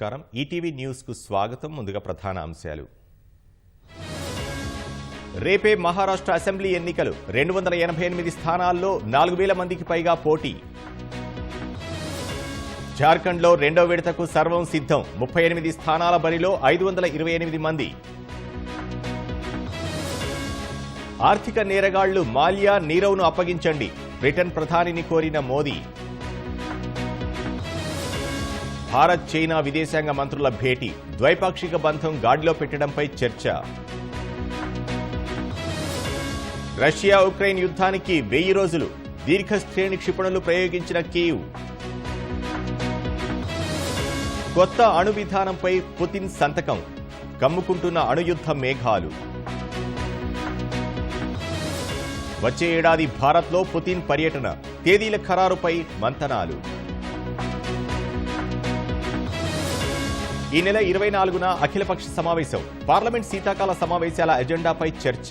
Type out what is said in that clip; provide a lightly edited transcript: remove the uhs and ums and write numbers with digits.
నమస్కారం. ETV news కు స్వాగతం. ముందుగా ప్రధాన అంశాలు. రేపే మహారాష్ట్ర అసెంబ్లీ ఎన్నికలు. 288 స్థానాల్లో 4000 మందికి పైగా పోటీ. జార్ఖండ్లో రెండో విడతకు సర్వం సిద్ధం. 38 స్థానాల బరిలో 528 మంది. ఆర్థిక నేరగాళ్లు మాల్యా, నీరవ్ను అప్పగించండి. బ్రిటన్ ప్రధానిని కోరిన మోదీ. భారత్ చైనా విదేశాంగ మంత్రుల భేటీ. ద్వైపాక్షిక బంధం గాడిలో పెట్టడంపై చర్చ. రష్యా ఉక్రెయిన్ యుద్ధానికి 1000 రోజులు. దీర్ఘశ్రేణి క్షిపణులు ప్రయోగించిన కీవ్. కొత్త అణు విధానంపై పుతిన్ సంతకం. కమ్ముకుంటున్న అణుయుద్ధ మేఘాలు. వచ్చే ఏడాది భారత్లో పుతిన్ పర్యటన. తేదీల ఖరారుపై మంతనాలు. ఈ నెల 24న అఖిలపక్ష సమావేశం. పార్లమెంట్ శీతాకాల సమావేశాల ఎజెండాపై చర్చ.